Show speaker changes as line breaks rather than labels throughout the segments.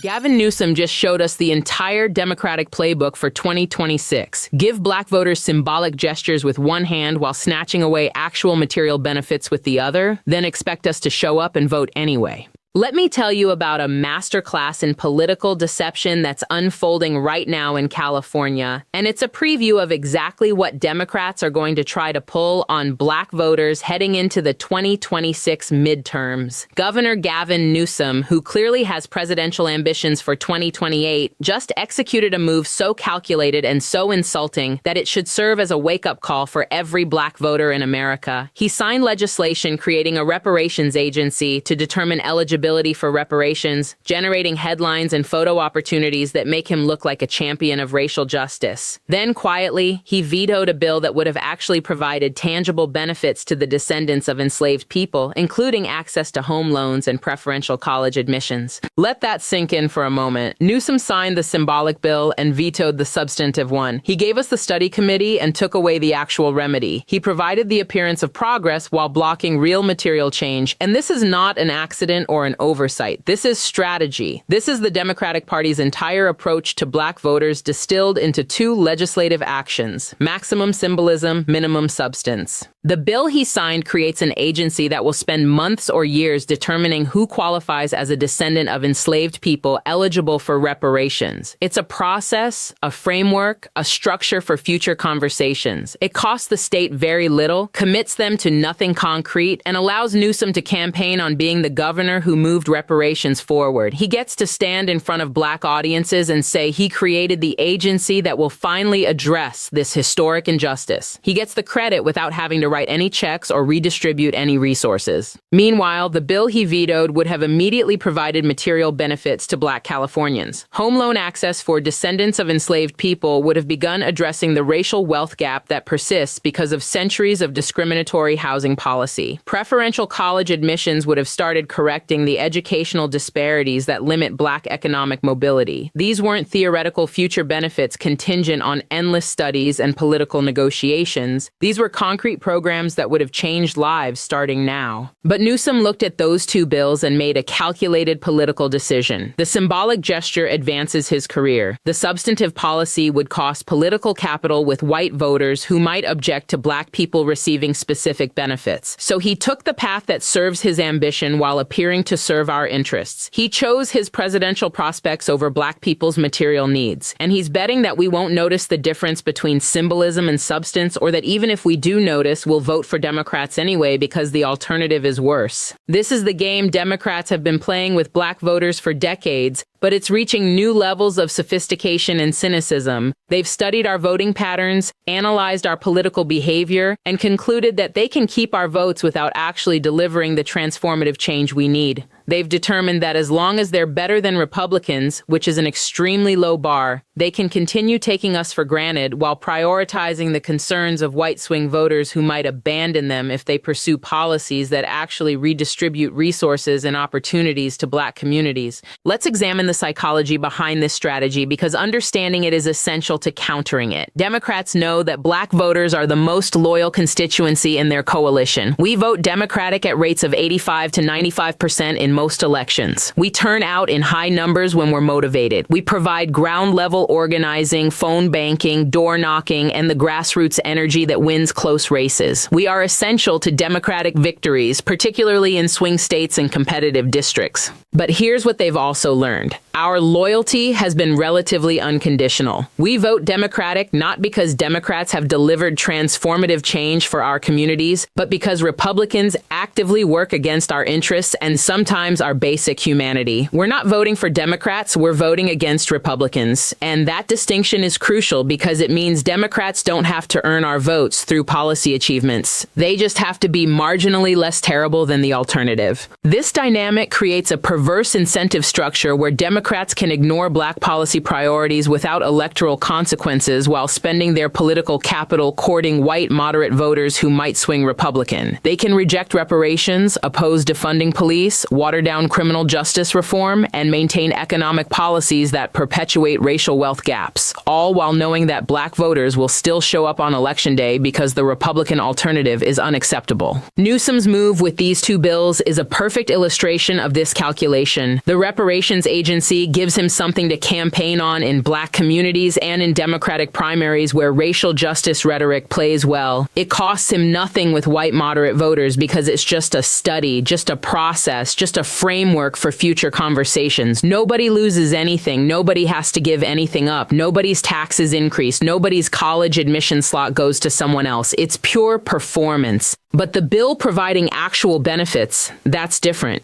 Gavin Newsom just showed us the entire Democratic playbook for 2026. Give black voters symbolic gestures with one hand while snatching away actual material benefits with the other, then expect us to show up and vote anyway. Let me tell you about a masterclass in political deception that's unfolding right now in California, and it's a preview of exactly what Democrats are going to try to pull on black voters heading into the 2026 midterms. Governor Gavin Newsom, who clearly has presidential ambitions for 2028, just executed a move so calculated and so insulting that it should serve as a wake-up call for every black voter in America. He signed legislation creating a reparations agency to determine eligibility for reparations, generating headlines and photo opportunities that make him look like a champion of racial justice. Then, quietly, he vetoed a bill that would have actually provided tangible benefits to the descendants of enslaved people, including access to home loans and preferential college admissions. Let that sink in for a moment. Newsom signed the symbolic bill and vetoed the substantive one. He gave us the study committee and took away the actual remedy. He provided the appearance of progress while blocking real material change. And this is not an accident or an oversight. This is strategy. This is the Democratic Party's entire approach to black voters distilled into two legislative actions: maximum symbolism, minimum substance. The bill he signed creates an agency that will spend months or years determining who qualifies as a descendant of enslaved people eligible for reparations. It's a process, a framework, a structure for future conversations. It costs the state very little, commits them to nothing concrete, and allows Newsom to campaign on being the governor who moved reparations forward. He gets to stand in front of black audiences and say he created the agency that will finally address this historic injustice. He gets the credit without having to write any checks or redistribute any resources. Meanwhile, the bill he vetoed would have immediately provided material benefits to black Californians. Home loan access for descendants of enslaved people would have begun addressing the racial wealth gap that persists because of centuries of discriminatory housing policy. Preferential college admissions would have started correcting the educational disparities that limit black economic mobility. These weren't theoretical future benefits contingent on endless studies and political negotiations. These were concrete programs that would have changed lives starting now. But Newsom looked at those two bills and made a calculated political decision. The symbolic gesture advances his career. The substantive policy would cost political capital with white voters who might object to black people receiving specific benefits. So he took the path that serves his ambition while appearing to serve our interests. He chose his presidential prospects over black people's material needs. And he's betting that we won't notice the difference between symbolism and substance, or that even if we do notice, we'll vote for Democrats anyway because the alternative is worse. This is the game Democrats have been playing with black voters for decades, but it's reaching new levels of sophistication and cynicism. They've studied our voting patterns, analyzed our political behavior, and concluded that they can keep our votes without actually delivering the transformative change we need. They've determined that as long as they're better than Republicans, which is an extremely low bar, they can continue taking us for granted while prioritizing the concerns of white swing voters who might abandon them if they pursue policies that actually redistribute resources and opportunities to black communities. Let's examine the psychology behind this strategy, because understanding it is essential to countering it. Democrats know that black voters are the most loyal constituency in their coalition. We vote Democratic at rates of 85 to 95% in most elections. We turn out in high numbers when we're motivated. We provide ground-level organizing, phone banking, door-knocking, and the grassroots energy that wins close races. We are essential to Democratic victories, particularly in swing states and competitive districts. But here's what they've also learned. Our loyalty has been relatively unconditional. We vote Democratic not because Democrats have delivered transformative change for our communities, but because Republicans actively work against our interests and sometimes our basic humanity. We're not voting for Democrats, we're voting against Republicans. And that distinction is crucial because it means Democrats don't have to earn our votes through policy achievements. They just have to be marginally less terrible than the alternative. This dynamic creates a perverse incentive structure where Democrats can ignore black policy priorities without electoral consequences while spending their political capital courting white moderate voters who might swing Republican. They can reject reparations, oppose defunding police, water water down criminal justice reform and maintain economic policies that perpetuate racial wealth gaps, all while knowing that black voters will still show up on Election Day because the Republican alternative is unacceptable. Newsom's move with these two bills is a perfect illustration of this calculation. The reparations agency gives him something to campaign on in black communities and in Democratic primaries where racial justice rhetoric plays well. It costs him nothing with white moderate voters because it's just a study, just a process, just a framework for future conversations. Nobody loses anything. Nobody has to give anything up. Nobody's taxes increase. Nobody's college admission slot goes to someone else. It's pure performance. But the bill providing actual benefits, that's different.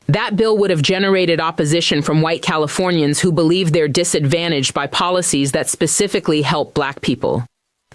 That bill would have generated opposition from white Californians who believe they're disadvantaged by policies that specifically help black people.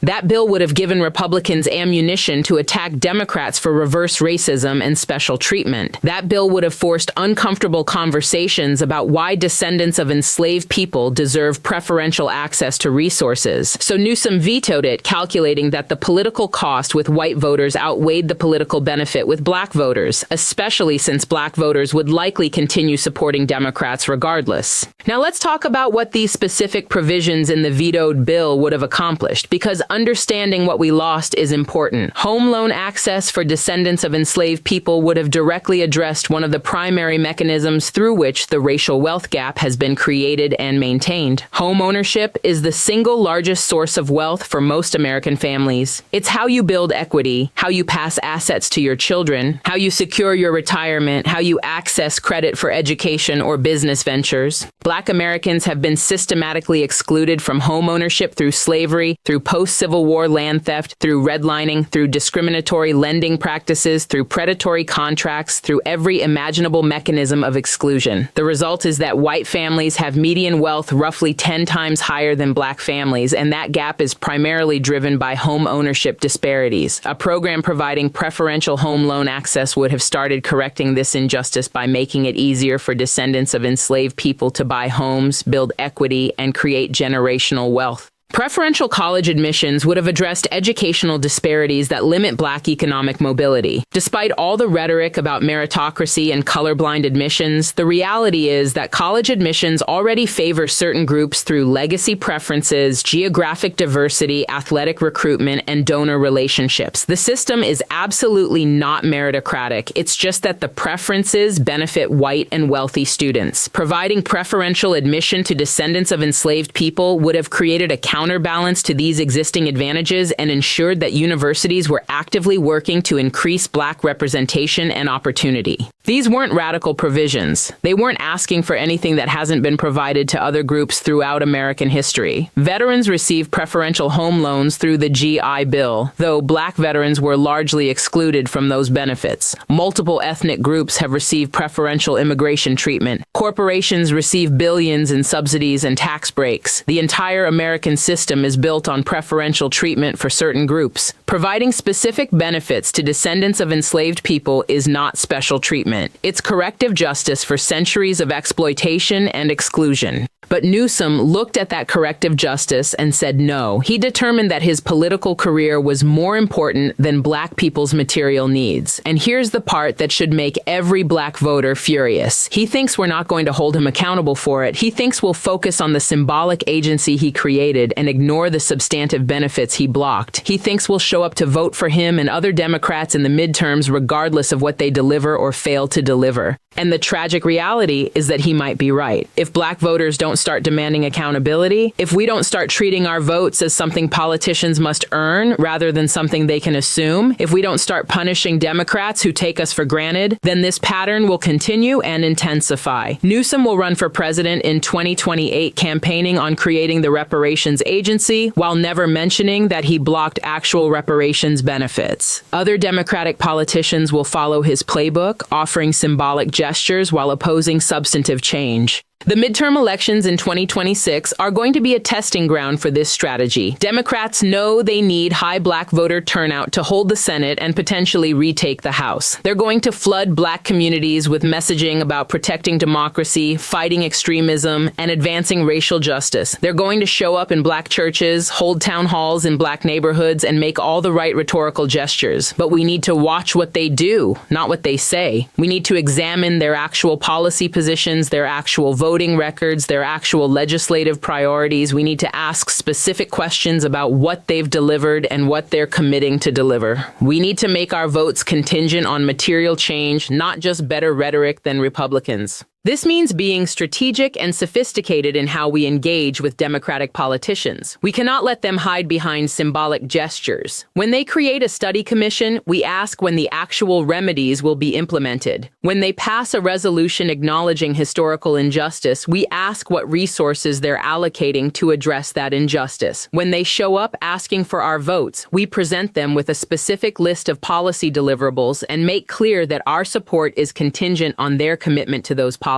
That bill would have given Republicans ammunition to attack Democrats for reverse racism and special treatment. That bill would have forced uncomfortable conversations about why descendants of enslaved people deserve preferential access to resources. So Newsom vetoed it, calculating that the political cost with white voters outweighed the political benefit with black voters, especially since black voters would likely continue supporting Democrats regardless. Now let's talk about what these specific provisions in the vetoed bill would have accomplished, because understanding what we lost is important. Home loan access for descendants of enslaved people would have directly addressed one of the primary mechanisms through which the racial wealth gap has been created and maintained. Home ownership is the single largest source of wealth for most American families. It's how you build equity, how you pass assets to your children, how you secure your retirement, how you access credit for education or business ventures. Black Americans have been systematically excluded from home ownership through slavery, through post-Civil War land theft, through redlining, through discriminatory lending practices, through predatory contracts, through every imaginable mechanism of exclusion. The result is that white families have median wealth roughly 10 times higher than black families, and that gap is primarily driven by home ownership disparities. A program providing preferential home loan access would have started correcting this injustice by making it easier for descendants of enslaved people to buy homes, build equity, and create generational wealth. Preferential college admissions would have addressed educational disparities that limit black economic mobility. Despite all the rhetoric about meritocracy and colorblind admissions, the reality is that college admissions already favor certain groups through legacy preferences, geographic diversity, athletic recruitment, and donor relationships. The system is absolutely not meritocratic. It's just that the preferences benefit white and wealthy students. Providing preferential admission to descendants of enslaved people would have created a counterbalance to these existing advantages and ensured that universities were actively working to increase black representation and opportunity. These weren't radical provisions. They weren't asking for anything that hasn't been provided to other groups throughout American history. Veterans received preferential home loans through the GI Bill, though black veterans were largely excluded from those benefits. Multiple ethnic groups have received preferential immigration treatment. Corporations receive billions in subsidies and tax breaks. The entire American system is built on preferential treatment for certain groups. Providing specific benefits to descendants of enslaved people is not special treatment. It's corrective justice for centuries of exploitation and exclusion. But Newsom looked at that corrective justice and said no. He determined that his political career was more important than black people's material needs. And here's the part that should make every black voter furious. He thinks we're not going to hold him accountable for it. He thinks we'll focus on the symbolic agency he created and ignore the substantive benefits he blocked. He thinks we'll show up to vote for him and other Democrats in the midterms regardless of what they deliver or fail to deliver. And the tragic reality is that he might be right. If black voters don't start demanding accountability, if we don't start treating our votes as something politicians must earn rather than something they can assume, if we don't start punishing Democrats who take us for granted, then this pattern will continue and intensify. Newsom will run for president in 2028, campaigning on creating the reparations agency while never mentioning that he blocked actual reparations benefits. Other Democratic politicians will follow his playbook, offering symbolic gestures while opposing substantive change. The midterm elections in 2026 are going to be a testing ground for this strategy. Democrats know they need high black voter turnout to hold the Senate and potentially retake the House. They're going to flood black communities with messaging about protecting democracy, fighting extremism, and advancing racial justice. They're going to show up in black churches, hold town halls in black neighborhoods, and make all the right rhetorical gestures. But we need to watch what they do, not what they say. We need to examine their actual policy positions, their actual voting records, their actual legislative priorities. We need to ask specific questions about what they've delivered and what they're committing to deliver. We need to make our votes contingent on material change, not just better rhetoric than Republicans. This means being strategic and sophisticated in how we engage with Democratic politicians. We cannot let them hide behind symbolic gestures. When they create a study commission, we ask when the actual remedies will be implemented. When they pass a resolution acknowledging historical injustice, we ask what resources they're allocating to address that injustice. When they show up asking for our votes, we present them with a specific list of policy deliverables and make clear that our support is contingent on their commitment to those policies.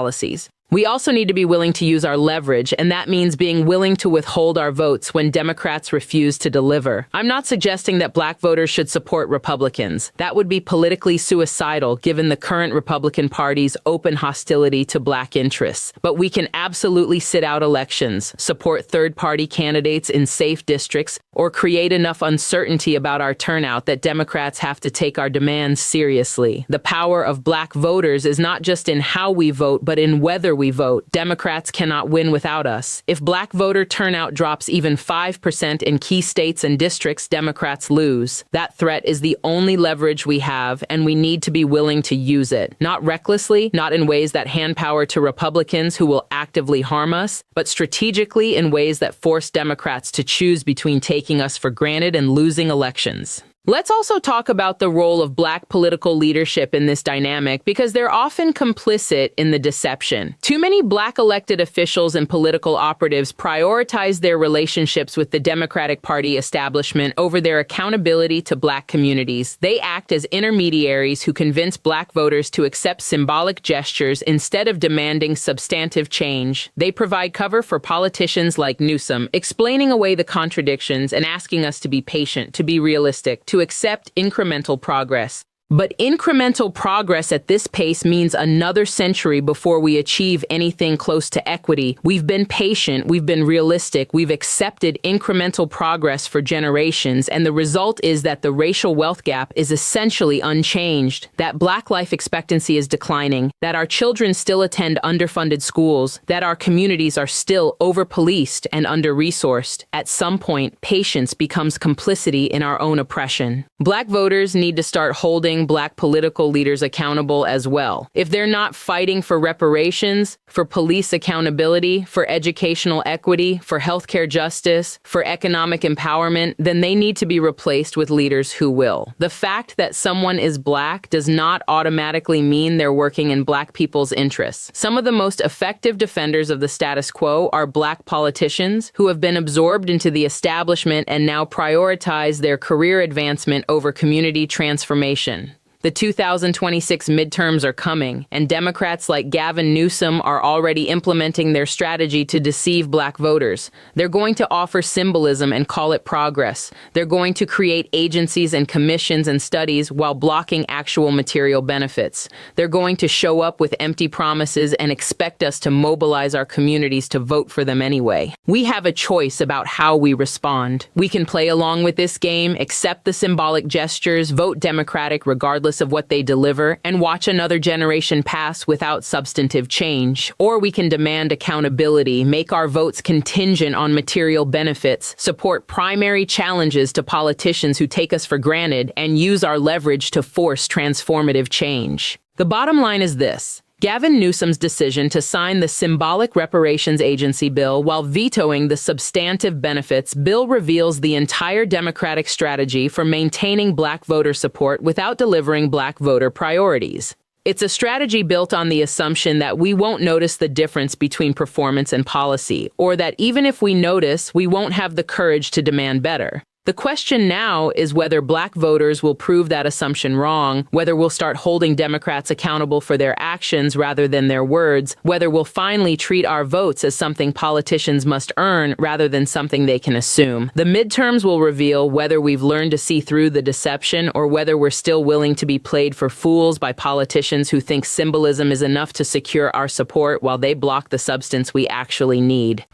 We also need to be willing to use our leverage, and that means being willing to withhold our votes when Democrats refuse to deliver. I'm not suggesting that black voters should support Republicans. That would be politically suicidal given the current Republican Party's open hostility to black interests. But we can absolutely sit out elections, support third-party candidates in safe districts, or create enough uncertainty about our turnout that Democrats have to take our demands seriously. The power of black voters is not just in how we vote, but in whether we vote. Democrats cannot win without us. If black voter turnout drops even 5% in key states and districts, Democrats lose. That threat is the only leverage we have, and we need to be willing to use it. Not recklessly, not in ways that hand power to Republicans who will actively harm us, but strategically in ways that force Democrats to choose between taking us for granted and losing elections. Let's also talk about the role of black political leadership in this dynamic, because they're often complicit in the deception. Too many black elected officials and political operatives prioritize their relationships with the Democratic Party establishment over their accountability to black communities. They act as intermediaries who convince black voters to accept symbolic gestures instead of demanding substantive change. They provide cover for politicians like Newsom, explaining away the contradictions and asking us to be patient, to be realistic, to accept incremental progress. But incremental progress at this pace means another century before we achieve anything close to equity. We've been patient, we've been realistic, we've accepted incremental progress for generations, and the result is that the racial wealth gap is essentially unchanged, that black life expectancy is declining, that our children still attend underfunded schools, that our communities are still over-policed and under-resourced. At some point, patience becomes complicity in our own oppression. Black voters need to start holding black political leaders accountable as well. If they're not fighting for reparations, for police accountability, for educational equity, for healthcare justice, for economic empowerment, then they need to be replaced with leaders who will. The fact that someone is black does not automatically mean they're working in black people's interests. Some of the most effective defenders of the status quo are black politicians who have been absorbed into the establishment and now prioritize their career advancement over community transformation. The 2026 midterms are coming, and Democrats like Gavin Newsom are already implementing their strategy to deceive black voters. They're going to offer symbolism and call it progress. They're going to create agencies and commissions and studies while blocking actual material benefits. They're going to show up with empty promises and expect us to mobilize our communities to vote for them anyway. We have a choice about how we respond. We can play along with this game, accept the symbolic gestures, vote Democratic regardless of what they deliver, and watch another generation pass without substantive change. Or we can demand accountability, make our votes contingent on material benefits, support primary challenges to politicians who take us for granted, and use our leverage to force transformative change. The bottom line is this. Gavin Newsom's decision to sign the symbolic reparations agency bill while vetoing the substantive benefits bill reveals the entire Democratic strategy for maintaining black voter support without delivering black voter priorities. It's a strategy built on the assumption that we won't notice the difference between performance and policy, or that even if we notice, we won't have the courage to demand better. The question now is whether Black voters will prove that assumption wrong, whether we'll start holding Democrats accountable for their actions rather than their words, whether we'll finally treat our votes as something politicians must earn rather than something they can assume. The midterms will reveal whether we've learned to see through the deception or whether we're still willing to be played for fools by politicians who think symbolism is enough to secure our support while they block the substance we actually need.